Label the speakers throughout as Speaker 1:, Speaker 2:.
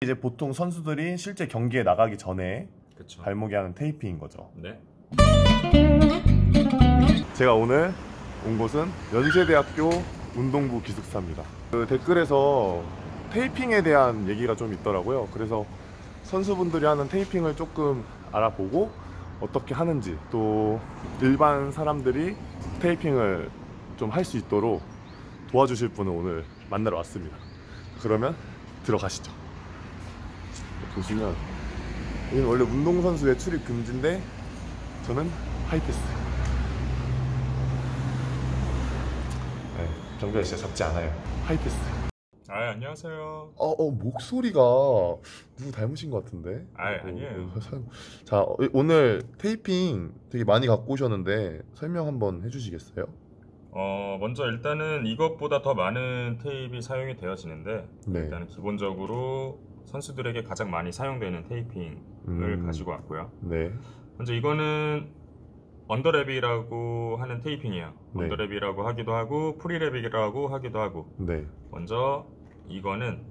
Speaker 1: 이제 보통 선수들이 실제 경기에 나가기 전에
Speaker 2: 그쵸.
Speaker 1: 발목에 하는 테이핑인 거죠.
Speaker 2: 네.
Speaker 1: 제가 오늘 온 곳은 연세대학교 운동부 기숙사입니다. 그 댓글에서 테이핑에 대한 얘기가 좀 있더라고요. 그래서 선수분들이 하는 테이핑을 조금 알아보고 어떻게 하는지, 또 일반 사람들이 테이핑을 좀 할 수 있도록 도와주실 분을 오늘 만나러 왔습니다. 그러면 들어가시죠. 보시면 여기는 원래 운동선수의 출입 금지인데 저는 하이패스. 네, 경비가 진짜 적지 않아요. 하이패스.
Speaker 2: 안녕하세요.
Speaker 1: 목소리가 누구 닮으신 것 같은데?
Speaker 2: 아니에요.
Speaker 1: 자, 오늘 테이핑 되게 많이 갖고 오셨는데 설명 한번 해주시겠어요?
Speaker 2: 먼저 일단은 이것보다 더 많은 테이프가 사용이 되어지는데,
Speaker 1: 네.
Speaker 2: 일단은 기본적으로 선수들에게 가장 많이 사용되는 테이핑을 가지고 왔고요.
Speaker 1: 네.
Speaker 2: 먼저 이거는 언더랩이라고 하는 테이핑이에요.
Speaker 1: 네.
Speaker 2: 언더랩이라고 하기도 하고 프리랩이라고 하기도 하고.
Speaker 1: 네.
Speaker 2: 먼저 이거는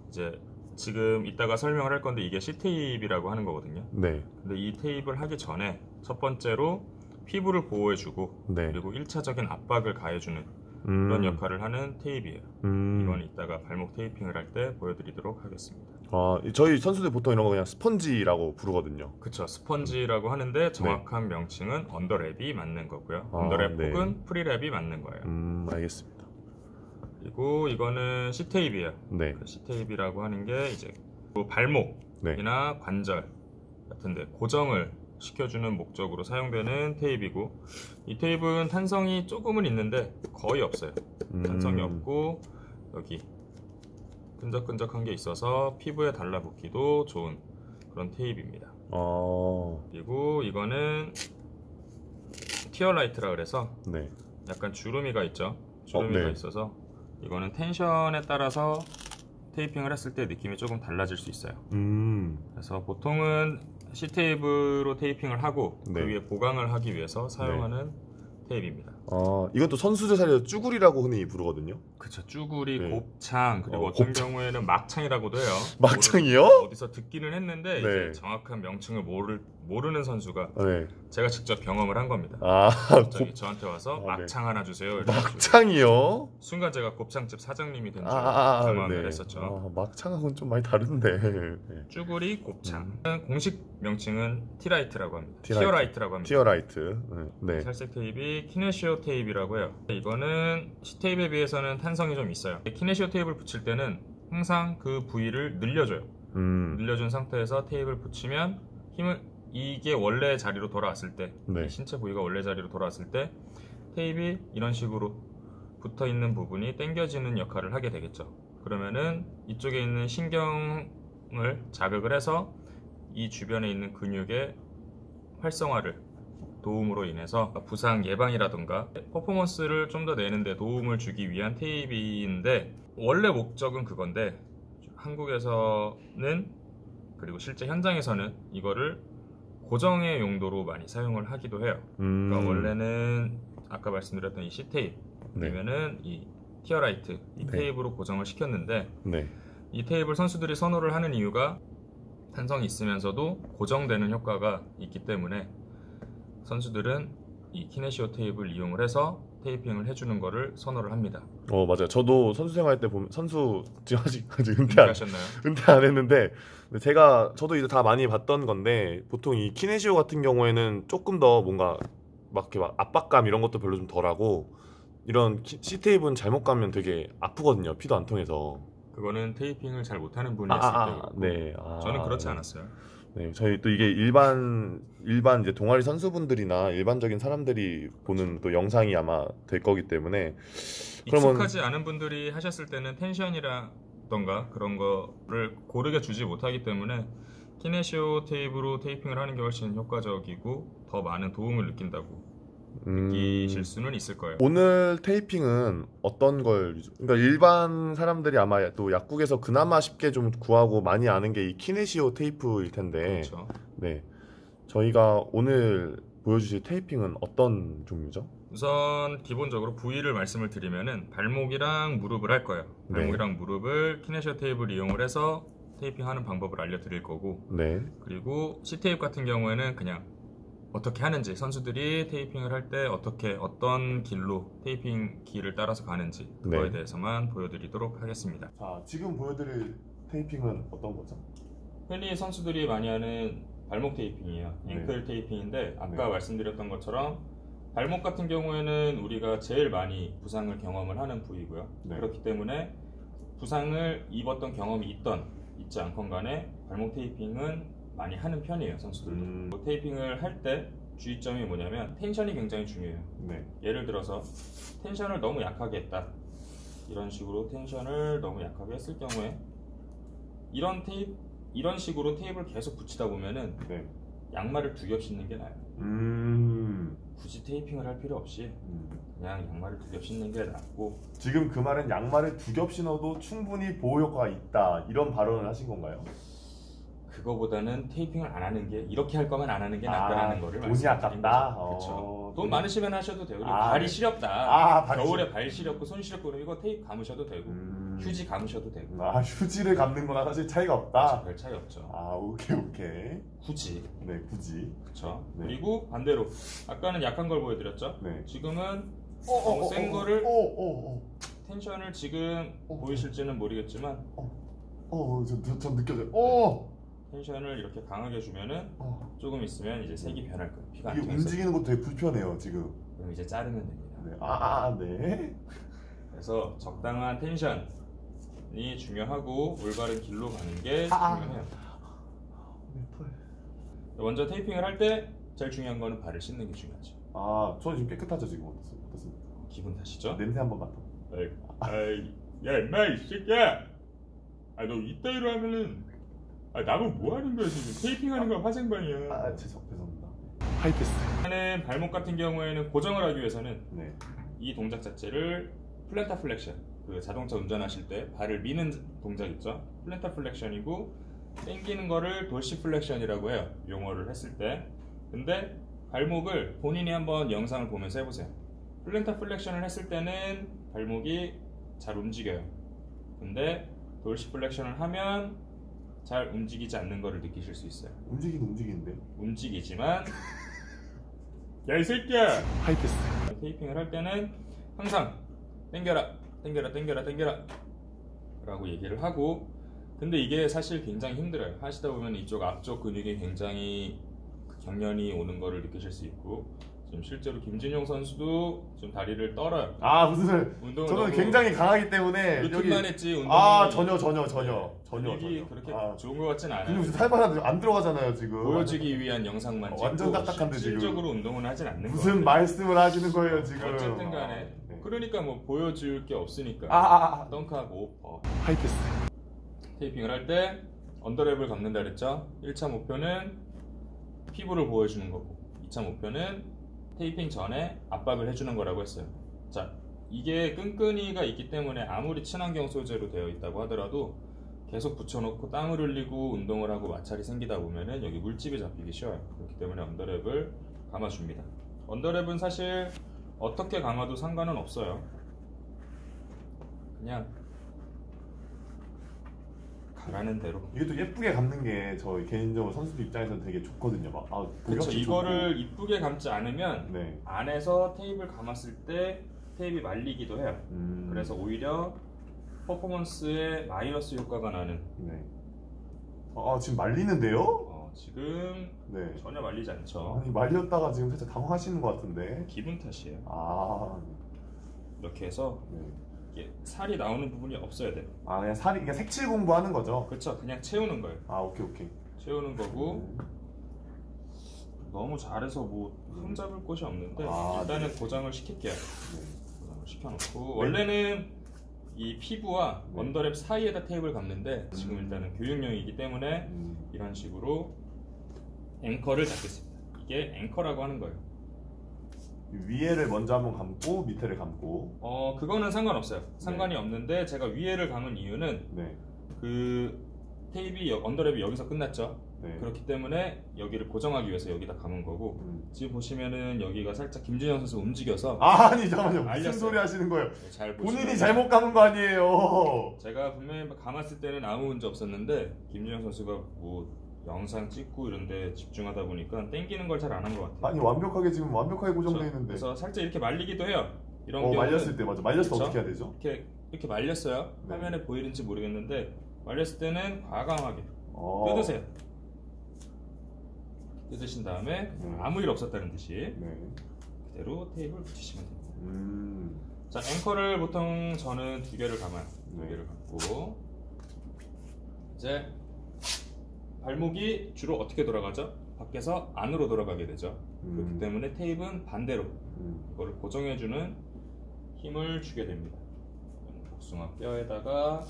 Speaker 2: 이제 지금 이따가 설명을 할 건데, 이게 C테이프라고 하는 거거든요.
Speaker 1: 네. 근데
Speaker 2: 이 테이프를 하기 전에 첫 번째로 피부를 보호해주고,
Speaker 1: 네.
Speaker 2: 그리고 1차적인 압박을 가해주는 그런 역할을 하는 테이프예요. 이건 이따가 발목 테이핑을 할 때 보여드리도록 하겠습니다.
Speaker 1: 저희 선수들 보통 이런 거 그냥 스펀지라고 부르거든요.
Speaker 2: 그쵸, 스펀지라고 하는데 정확한 명칭은 언더랩이 맞는 거고요. 언더랩
Speaker 1: 네.
Speaker 2: 혹은 프리랩이 맞는 거예요.
Speaker 1: 알겠습니다.
Speaker 2: 그리고 이거는 C테이프예요.
Speaker 1: 네.
Speaker 2: C테이프라고 하는 게 이제 발목이나
Speaker 1: 네.
Speaker 2: 관절 같은데 고정을 시켜주는 목적으로 사용되는 테이프이고, 이 테이프는 탄성이 조금은 있는데 거의 없어요. 탄성이 없고 여기 끈적끈적한 게 있어서 피부에 달라붙기도 좋은 그런 테이프입니다. 그리고 이거는 티어라이트라 그래서
Speaker 1: 네.
Speaker 2: 약간 주름이가 있죠. 주름이가
Speaker 1: 네.
Speaker 2: 있어서 이거는 텐션에 따라서 테이핑을 했을 때 느낌이 조금 달라질 수 있어요. 그래서 보통은 C테이프로 테이핑을 하고
Speaker 1: 네.
Speaker 2: 그 위에 보강을 하기 위해서 사용하는 테이프입니다.
Speaker 1: 이것도 선수들 사이에서 쭈구리라고 흔히 부르거든요.
Speaker 2: 그쵸, 쭈구리,
Speaker 1: 네.
Speaker 2: 곱창, 그리고 어떤
Speaker 1: 곱창.
Speaker 2: 경우에는 막창이라고도 해요.
Speaker 1: 막창이요?
Speaker 2: 어디서 듣기는 했는데
Speaker 1: 네.
Speaker 2: 이제 정확한 명칭을 모르는 선수가
Speaker 1: 네.
Speaker 2: 제가 직접 경험을 한 겁니다. 갑자기 저한테 와서
Speaker 1: 네.
Speaker 2: 막창 하나 주세요. 이래가지고
Speaker 1: 막창이요?
Speaker 2: 순간 제가 곱창집 사장님이 된 줄 당황을
Speaker 1: 네.
Speaker 2: 했었죠.
Speaker 1: 막창하고는 좀 많이 다른데. 네.
Speaker 2: 쭈구리, 곱창. 공식 명칭은 티라이트라고 합니다.
Speaker 1: 티라이트.
Speaker 2: 티어라이트라고 합니다.
Speaker 1: 티어라이트. 네.
Speaker 2: 살색 테이프, 키네시오 테이프라고 해요. 이거는 C테이프에 비해서는 탄성이 좀 있어요. 키네시오 테이프를 붙일 때는 항상 그 부위를 늘려줘요. 늘려준 상태에서 테이프를 붙이면 이게 원래 자리로 돌아왔을 때,
Speaker 1: 네.
Speaker 2: 신체 부위가 원래 자리로 돌아왔을 때 테이프가 이런 식으로 붙어 있는 부분이 당겨지는 역할을 하게 되겠죠. 그러면은 이쪽에 있는 신경을 자극을 해서 이 주변에 있는 근육의 활성화를 도움으로 인해서 부상 예방이라던가 퍼포먼스를 좀 더 내는데 도움을 주기 위한 테이프인데, 원래 목적은 그건데 한국에서는 그리고 실제 현장에서는 이거를 고정의 용도로 많이 사용을 하기도 해요. 그러니까 원래는 아까 말씀드렸던 이 C테이프 아니면은 이 티어라이트 이 테이프로 고정을 시켰는데,
Speaker 1: 네.
Speaker 2: 이 테이프를 선수들이 선호를 하는 이유가 탄성이 있으면서도 고정되는 효과가 있기 때문에 선수들은 이 키네시오 테이프를 이용을 해서 테이핑을 해주는 거를 선호를 합니다.
Speaker 1: 맞아요. 저도 선수 생활 때 보면 지금 아직
Speaker 2: 은퇴하셨나요?
Speaker 1: 은퇴 안 했는데, 저도 이제 다 많이 봤던 건데, 보통 이 키네시오 같은 경우에는 조금 더 뭔가 막 이렇게 막 압박감 이런 것도 별로 좀 덜하고, 이런 C테이프는 잘못 가면 되게 아프거든요. 피도 안 통해서.
Speaker 2: 그거는 테이핑을 잘 못하는 분이 했을 때고,
Speaker 1: 네.
Speaker 2: 저는 그렇지 않았어요.
Speaker 1: 네, 저희 또 이게 일반 이제 동아리 선수분들이나 일반적인 사람들이 보는 또 영상이 아마 될 거기 때문에,
Speaker 2: 익숙하지 않은 분들이 하셨을 때는 텐션이라던가 그런 거를 고르게 주지 못하기 때문에 키네시오 테이프로 테이핑을 하는 게 훨씬 효과적이고 더 많은 도움을 느낀다고 느끼실 수는 있을 거예요.
Speaker 1: 오늘 테이핑은 어떤 걸, 그러니까 일반 사람들이 아마 또 약국에서 그나마 쉽게 좀 구하고 많이 아는 게 이 키네시오 테이프일 텐데,
Speaker 2: 그렇죠.
Speaker 1: 네, 저희가 오늘 보여주실 테이핑은 어떤 종류죠?
Speaker 2: 우선 기본적으로 부위를 말씀을 드리면은 발목이랑 무릎을 할 거예요. 발목이랑 무릎을 키네시오 테이프를 이용을 해서 테이핑하는 방법을 알려드릴 거고,
Speaker 1: 네.
Speaker 2: 그리고 C테이프 같은 경우에는 그냥 어떻게 하는지, 선수들이 테이핑을 할 때 어떤 길로 테이핑 길을 따라서 가는지 그거에
Speaker 1: 네.
Speaker 2: 대해서만 보여드리도록 하겠습니다.
Speaker 1: 자, 지금 보여드릴 테이핑은 어떤 거죠?
Speaker 2: 흔히 선수들이 많이 하는 발목 테이핑이에요.
Speaker 1: 네.
Speaker 2: 앵클 테이핑인데 아까
Speaker 1: 네.
Speaker 2: 말씀드렸던 것처럼 발목 같은 경우에는 우리가 제일 많이 부상을 경험을 하는 부위고요.
Speaker 1: 네.
Speaker 2: 그렇기 때문에 부상을 입었던 경험이 있지 않건 간에 발목 테이핑은 많이 하는 편이에요, 선수들도. 테이핑을 할 때 주의점이 뭐냐면 텐션이 굉장히 중요해요.
Speaker 1: 네.
Speaker 2: 예를 들어서 텐션을 너무 약하게 했다. 이런 식으로 텐션을 너무 약하게 했을 경우에 이런 식으로 테이프를 계속 붙이다 보면은
Speaker 1: 네.
Speaker 2: 양말을 두 겹 신는 게 나아요. 굳이 테이핑을 할 필요 없이 그냥 양말을 두 겹 신는 게 낫고.
Speaker 1: 지금 그 말은 양말을 두 겹 신어도 충분히 보호 효과가 있다, 이런 발언을 하신 건가요?
Speaker 2: 그거보다는 테이핑을 안 하는 게, 이렇게 할 거면 안 하는 게 낫다라는 거를
Speaker 1: 돈이
Speaker 2: 말씀드린
Speaker 1: 아깝다?
Speaker 2: 거죠. 그렇죠. 돈
Speaker 1: 돈-
Speaker 2: 많으시면 하셔도 되고, 그리고
Speaker 1: 아,
Speaker 2: 발이
Speaker 1: 네.
Speaker 2: 시렵다.
Speaker 1: 발이
Speaker 2: 겨울에 발 시렵고 손 시렵고 그러면 이거 테이프 감으셔도 되고, 휴지 감으셔도 되고.
Speaker 1: 휴지를 감는 거나 사실 차이가
Speaker 2: 그렇죠.
Speaker 1: 없다.
Speaker 2: 별 차이 없죠.
Speaker 1: 오케이.
Speaker 2: 굳이.
Speaker 1: 네, 굳이.
Speaker 2: 그렇죠.
Speaker 1: 네.
Speaker 2: 그리고 반대로 아까는 약한 걸 보여드렸죠.
Speaker 1: 네.
Speaker 2: 지금은 너무 센 거를
Speaker 1: 오.
Speaker 2: 텐션을 지금 보이실지는 모르겠지만
Speaker 1: 전 느껴져요.
Speaker 2: 텐션을 이렇게 강하게 주면은 조금 있으면 이제 색이 변할 거예요. 피가 안
Speaker 1: 이게
Speaker 2: 통해서.
Speaker 1: 움직이는 것도 되게 불편해요, 지금.
Speaker 2: 그럼 이제 자르면 됩니다.
Speaker 1: 네. 네.
Speaker 2: 그래서 적당한 텐션이 중요하고 올바른 길로 가는 게
Speaker 1: 아.
Speaker 2: 중요해요.
Speaker 1: 네, 털.
Speaker 2: 먼저 테이핑을 할 때 제일 중요한 거는 발을 씻는 게 중요하죠.
Speaker 1: 저 지금 깨끗하죠, 지금. 어떻습니까?
Speaker 2: 기분 탓이죠?
Speaker 1: 냄새 한번 맡아.
Speaker 2: 야 임마 이 새끼야! 너 이따위로 하면은 나보고 뭐 하는 거야 지금? 테이핑하는 거야 화생방이야.
Speaker 1: 죄송합니다. 하이패스.
Speaker 2: 발목 같은 경우에는 고정을 하기 위해서는
Speaker 1: 네.
Speaker 2: 이 동작 자체를 플랜터 플렉션, 그 자동차 운전하실 때 발을 미는 동작 있죠? 플랜터 플렉션이고, 당기는 거를 돌시 플렉션이라고 해요, 용어를 했을 때. 근데 발목을 본인이 한번 영상을 보면서 해보세요. 플랜터 플렉션을 했을 때는 발목이 잘 움직여요. 근데 돌시 플렉션을 하면 잘 움직이지 않는 거를 느끼실 수 있어요.
Speaker 1: 움직이는데.
Speaker 2: 움직이지만 야 이 새끼야!
Speaker 1: 하이패스.
Speaker 2: 테이핑을 할 때는 항상 당겨라 라고 얘기를 하고, 근데 이게 사실 굉장히 힘들어요. 하시다 보면 이쪽 앞쪽 근육이 굉장히 경련이 오는 거를 느끼실 수 있고, 지금 실제로 김진용 선수도 좀 다리를 떨어요.
Speaker 1: 무슨
Speaker 2: 운동을
Speaker 1: 저는
Speaker 2: 너무
Speaker 1: 굉장히 강하기 때문에
Speaker 2: 루틴만 했지 운동이
Speaker 1: 전혀
Speaker 2: 근육이 그렇게 좋은 것 같진 않아요.
Speaker 1: 근육 살벌한데 안 들어가잖아요, 지금.
Speaker 2: 보여주기 위한 영상만 찍고
Speaker 1: 완전 딱딱한데, 지금.
Speaker 2: 실질적으로 운동은 하진 않는
Speaker 1: 무슨
Speaker 2: 거예요.
Speaker 1: 말씀을 하시는 거예요, 지금.
Speaker 2: 어쨌든 간에
Speaker 1: 네.
Speaker 2: 그러니까 뭐 보여줄 게 없으니까 덩크하고 오퍼.
Speaker 1: 하이패스.
Speaker 2: 테이핑을 할 때 언더랩을 감는다 그랬죠. 1차 목표는 피부를 보여주는 거고, 2차 목표는 테이핑 전에 압박을 해주는 거라고 했어요. 자, 이게 끈끈이가 있기 때문에 아무리 친환경 소재로 되어 있다고 하더라도 계속 붙여놓고 땀을 흘리고 운동을 하고 마찰이 생기다 보면은 여기 물집이 잡히기 쉬워요. 그렇기 때문에 언더랩을 감아줍니다. 언더랩은 사실 어떻게 감아도 상관은 없어요. 그냥 가라는 대로.
Speaker 1: 이게 또 예쁘게 감는 게 저 개인적으로 선수들 입장에서는 되게 좋거든요.
Speaker 2: 그렇죠. 이거를 이쁘게 감지 않으면
Speaker 1: 네.
Speaker 2: 안에서 테이프를 감았을 때 테이프가 말리기도 해요. 그래서 오히려 퍼포먼스에 마이너스 효과가 나는.
Speaker 1: 네. 지금 말리는데요?
Speaker 2: 지금
Speaker 1: 네.
Speaker 2: 전혀 말리지 않죠.
Speaker 1: 말렸다가 지금 살짝 당황하시는 것 같은데.
Speaker 2: 기분 탓이에요. 이렇게 해서
Speaker 1: 네.
Speaker 2: 이게 살이 나오는 부분이 없어야 돼요.
Speaker 1: 그냥 그냥 색칠 공부하는 거죠.
Speaker 2: 그렇죠. 그냥 채우는 거예요.
Speaker 1: 오케이.
Speaker 2: 채우는 거고. 너무 잘해서 뭐 흠잡을 곳이 없는데 일단은 고정을 시킬게요. 고정을 시켜놓고, 원래는 이 피부와 언더랩 사이에다 테이프를 감는데 지금 일단은 교육용이기 때문에 이런 식으로 앵커를 잡겠습니다. 이게 앵커라고 하는 거예요.
Speaker 1: 위에를 먼저 한번 감고 밑에를 감고.
Speaker 2: 그거는 상관없어요. 상관이 없는데 제가 위에를 감은 이유는
Speaker 1: 네.
Speaker 2: 그 테이프 언더랩이 여기서 끝났죠.
Speaker 1: 네.
Speaker 2: 그렇기 때문에 여기를 고정하기 위해서 여기다 감은 거고 지금 보시면은 여기가 살짝 김준영 선수 움직여서
Speaker 1: 아니 잠깐만요. 무슨
Speaker 2: 알렸어요.
Speaker 1: 소리 하시는 거예요?
Speaker 2: 잘
Speaker 1: 본인이
Speaker 2: 보시면
Speaker 1: 잘못 감은 거 아니에요.
Speaker 2: 제가 분명히 감았을 때는 아무 문제 없었는데 김준영 선수가 뭐 영상 찍고 이런데 집중하다 보니까 땡기는 걸 잘 안 한 것 같아요.
Speaker 1: 아니 완벽하게 지금 완벽하게 고정돼 있는데.
Speaker 2: 그래서 살짝 이렇게 말리기도 해요. 이런 경우는
Speaker 1: 말렸을 때 맞아. 말렸을 때
Speaker 2: 그쵸?
Speaker 1: 어떻게 해야 되죠?
Speaker 2: 이렇게 말렸어요.
Speaker 1: 네.
Speaker 2: 화면에 보이는지 모르겠는데 말렸을 때는 과감하게
Speaker 1: 어.
Speaker 2: 뜯으세요. 뜯으신 다음에 아무 일 없었다는 듯이
Speaker 1: 네.
Speaker 2: 그대로 테이프를 붙이시면 됩니다.
Speaker 1: 음.
Speaker 2: 자, 앵커를 보통 저는 2개를 감아요.
Speaker 1: 네.
Speaker 2: 2개를 감고 이제 발목이 주로 어떻게 돌아가죠? 밖에서 안으로 돌아가게 되죠. 그렇기 때문에 테이프는 반대로 이거를 고정해주는 힘을 주게 됩니다. 복숭아 뼈에다가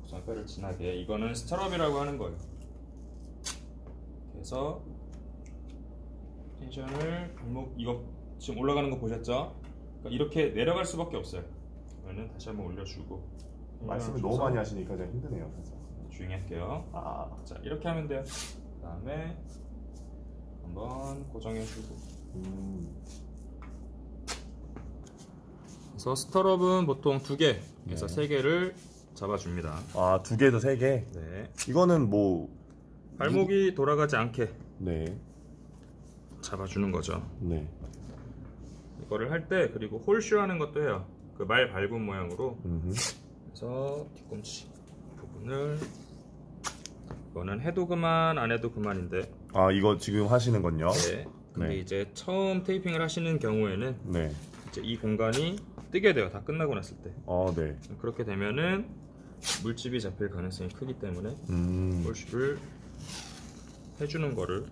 Speaker 2: 복숭아 뼈를 진하게, 이거는 스타럽이라고 하는 거예요. 그래서 텐션을 발목, 이거 지금 올라가는 거 보셨죠? 그러니까 이렇게 내려갈 수밖에 없어요. 그러면 다시 한번 올려주고
Speaker 1: 말씀을 너무 많이 하시니까 제가 힘드네요. 그래서.
Speaker 2: 조용히 할게요. 자, 이렇게 하면 돼요. 그 다음에 한번 고정해주고 그래서 스터럽은 보통 2개에서 3개를 잡아줍니다.
Speaker 1: 아, 2개에서 3개?
Speaker 2: 네.
Speaker 1: 이거는 뭐
Speaker 2: 발목이 돌아가지 않게
Speaker 1: 네.
Speaker 2: 잡아주는 거죠.
Speaker 1: 네.
Speaker 2: 이거를 할 때 그리고 홀슈 하는 것도 해요. 그 말 밟은 모양으로. 그래서 뒤꿈치 부분을, 이거는 해도 그만 안 해도 그만인데.
Speaker 1: 아, 이거 지금 하시는 건요?
Speaker 2: 네. 근데
Speaker 1: 네.
Speaker 2: 이제 처음 테이핑을 하시는 경우에는
Speaker 1: 네.
Speaker 2: 이제 이 공간이 뜨게 돼요. 다 끝나고 났을 때.
Speaker 1: 네.
Speaker 2: 그렇게 되면은 물집이 잡힐 가능성이 크기 때문에 홀슈를 해주는 거를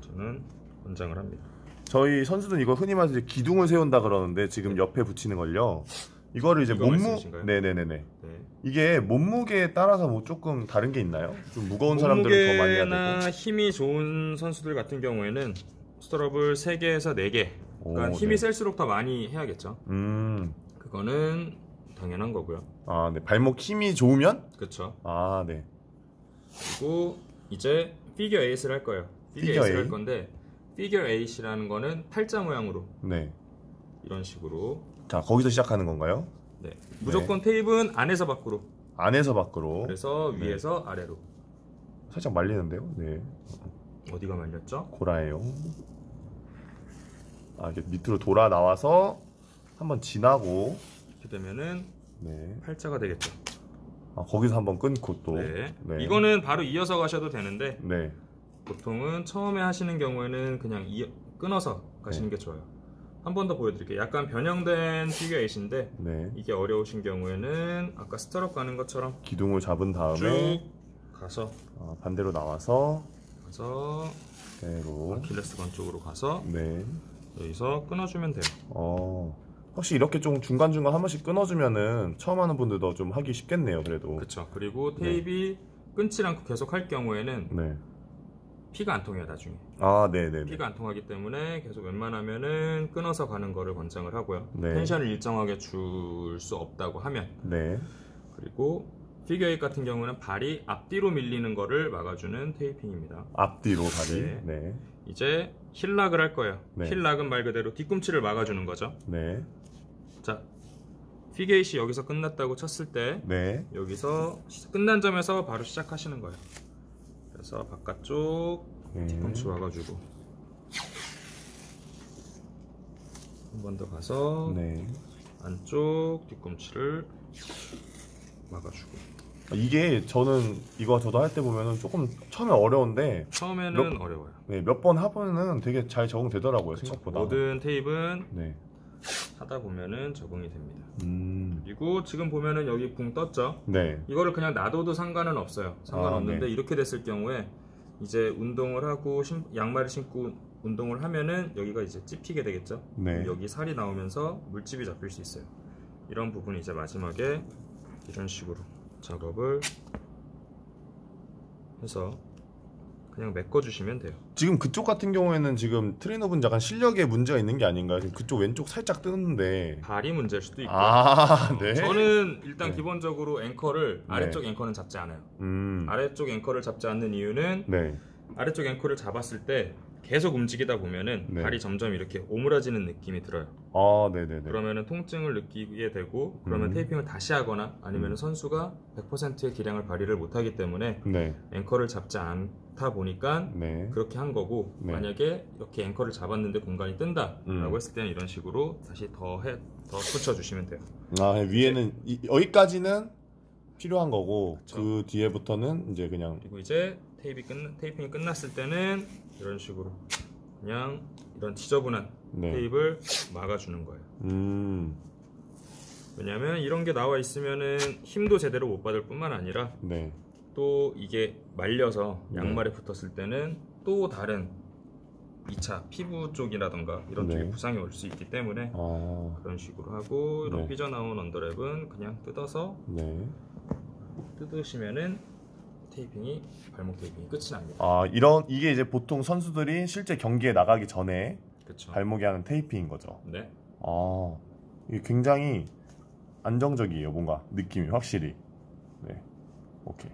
Speaker 2: 저는 권장을 합니다.
Speaker 1: 저희 선수들은 이거 흔히 말해서 이제 기둥을 세운다 그러는데 지금 옆에 붙이는 걸요. 이거를 이제
Speaker 2: 이거 말씀이신가요?
Speaker 1: 네네네네.
Speaker 2: 네.
Speaker 1: 이게 몸무게에 따라서 뭐 조금 다른 게 있나요? 좀 무거운 사람들은 더 많이 해야
Speaker 2: 몸무게나
Speaker 1: 되고.
Speaker 2: 힘이 좋은 선수들 같은 경우에는 스트럽을 3개에서 4개. 그러니까 힘이
Speaker 1: 네.
Speaker 2: 셀수록 더 많이 해야겠죠. 그거는 당연한 거고요.
Speaker 1: 아, 네. 발목 힘이 좋으면?
Speaker 2: 그렇죠.
Speaker 1: 아, 네.
Speaker 2: 그리고 이제 피겨 8을 할 거예요. 피겨
Speaker 1: 피겨
Speaker 2: 8을 할
Speaker 1: 에잇?
Speaker 2: 건데 피겨 8이라는 거는 팔자 모양으로
Speaker 1: 네.
Speaker 2: 이런 식으로.
Speaker 1: 자, 거기서 시작하는 건가요?
Speaker 2: 네. 무조건 테이프는 안에서 밖으로.
Speaker 1: 안에서 밖으로.
Speaker 2: 그래서
Speaker 1: 네.
Speaker 2: 위에서 아래로.
Speaker 1: 살짝 말리는데요? 네.
Speaker 2: 어디가 말렸죠?
Speaker 1: 고라예요. 아, 이게 밑으로 돌아 나와서 한번 지나고.
Speaker 2: 이렇게 되면은
Speaker 1: 네.
Speaker 2: 팔자가 되겠죠.
Speaker 1: 아, 거기서 한번 끊고 또.
Speaker 2: 네.
Speaker 1: 네.
Speaker 2: 이거는 바로 이어서 가셔도 되는데
Speaker 1: 네.
Speaker 2: 보통은 처음에 하시는 경우에는 그냥 끊어서 가시는 게 좋아요. 한 번 더 보여드릴게요. 약간 변형된 피겨 8인데
Speaker 1: 네.
Speaker 2: 이게 어려우신 경우에는 아까 스트럽 가는 것처럼
Speaker 1: 기둥을 잡은 다음에
Speaker 2: 쭉 가서
Speaker 1: 반대로 나와서
Speaker 2: 그대로 아킬레스건 쪽으로 가서
Speaker 1: 네.
Speaker 2: 여기서 끊어주면 돼요.
Speaker 1: 혹시 이렇게 좀 중간중간 한 번씩 끊어주면은 처음 하는 분들도 좀 하기 쉽겠네요. 그래도.
Speaker 2: 그렇죠. 그리고 테이프 끊지 않고 계속 할 경우에는
Speaker 1: 네.
Speaker 2: 피가 안 통해요. 나중에
Speaker 1: 아, 네네.
Speaker 2: 피가 안 통하기 때문에 계속 웬만하면은 끊어서 가는 거를 권장을 하고요.
Speaker 1: 네.
Speaker 2: 텐션을 일정하게 줄 수 없다고 하면.
Speaker 1: 네.
Speaker 2: 그리고 피겨 8 같은 경우는 발이 앞뒤로 밀리는 거를 막아주는 테이핑입니다.
Speaker 1: 앞뒤로 발이.
Speaker 2: 네.
Speaker 1: 네.
Speaker 2: 이제 힐락을 할 거예요.
Speaker 1: 네.
Speaker 2: 힐락은 말 그대로 뒤꿈치를 막아주는 거죠.
Speaker 1: 네.
Speaker 2: 자, 피겨 8이 여기서 끝났다고 쳤을 때
Speaker 1: 네.
Speaker 2: 여기서 끝난 점에서 바로 시작하시는 거예요. 그래서 바깥쪽 뒤꿈치 막아주고 한 번 더 가서
Speaker 1: 네.
Speaker 2: 안쪽 뒤꿈치를 막아주고.
Speaker 1: 이게 저는 이거 저도 할 때 보면은 조금 처음에 어려운데
Speaker 2: 처음에는 어려워요.
Speaker 1: 네, 몇 번 하면은 되게 잘 적응되더라고요. 생각보다.
Speaker 2: 모든 테이프는
Speaker 1: 네.
Speaker 2: 하다 보면은 적응이 됩니다.
Speaker 1: 음.
Speaker 2: 그리고 지금 보면은 여기 붕 떴죠?
Speaker 1: 네.
Speaker 2: 이거를 그냥 놔둬도 상관은 없어요. 상관없는데
Speaker 1: 네.
Speaker 2: 이렇게 됐을 경우에 이제 운동을 하고 양말을 신고 운동을 하면은 여기가 이제 찝히게 되겠죠?
Speaker 1: 네.
Speaker 2: 여기 살이 나오면서 물집이 잡힐 수 있어요. 이런 부분이 이제 마지막에 이런 식으로 작업을 해서 그냥 메꿔주시면 돼요.
Speaker 1: 지금 그쪽 같은 경우에는 지금 트레이너분 약간 실력에 문제가 있는 게 아닌가요? 지금 그쪽 왼쪽 살짝 뜨는데.
Speaker 2: 발이 문제일 수도 있고.
Speaker 1: 네.
Speaker 2: 저는 일단
Speaker 1: 네.
Speaker 2: 기본적으로 앵커를
Speaker 1: 네.
Speaker 2: 아래쪽 앵커는 잡지 않아요.
Speaker 1: 음.
Speaker 2: 아래쪽 앵커를 잡지 않는 이유는
Speaker 1: 네.
Speaker 2: 아래쪽 앵커를 잡았을 때 계속 움직이다 보면은
Speaker 1: 네.
Speaker 2: 발이 점점 이렇게 오므라지는 느낌이 들어요.
Speaker 1: 네네네.
Speaker 2: 그러면은 통증을 느끼게 되고 그러면
Speaker 1: 음.
Speaker 2: 테이핑을 다시 하거나 아니면 선수가 100%의 기량을 발휘를 못하기 때문에
Speaker 1: 네.
Speaker 2: 앵커를 잡지 않다 보니까
Speaker 1: 네.
Speaker 2: 그렇게 한 거고
Speaker 1: 네.
Speaker 2: 만약에 이렇게 앵커를 잡았는데 공간이 뜬다라고 했을 때는 이런 식으로 다시 더 붙여주시면 돼요.
Speaker 1: 위에는 여기까지는 필요한 거고
Speaker 2: 그쵸.
Speaker 1: 그 뒤에부터는 이제 그냥.
Speaker 2: 그리고 이제 테이핑이 끝났을 때는 이런 식으로 그냥 이런 지저분한
Speaker 1: 네.
Speaker 2: 테이프를 막아주는 거예요. 왜냐면 이런 게 나와 있으면은 힘도 제대로 못 받을 뿐만 아니라
Speaker 1: 네.
Speaker 2: 또 이게 말려서
Speaker 1: 네.
Speaker 2: 양말에 붙었을 때는 또 다른 2차 피부 쪽이라던가 이런
Speaker 1: 네.
Speaker 2: 쪽에 부상이 올 수 있기 때문에 그런 식으로 하고 이런
Speaker 1: 네.
Speaker 2: 삐져나온 언더랩은 그냥 뜯어서
Speaker 1: 네.
Speaker 2: 뜯으시면은 테이핑이 발목 테이핑이 끝이 납니다.
Speaker 1: 이게 이제 보통 선수들이 실제 경기에 나가기 전에
Speaker 2: 그렇죠.
Speaker 1: 발목에 하는 테이핑인 거죠.
Speaker 2: 네.
Speaker 1: 이게 굉장히 안정적이에요. 뭔가 느낌이 확실히. 네. 오케이.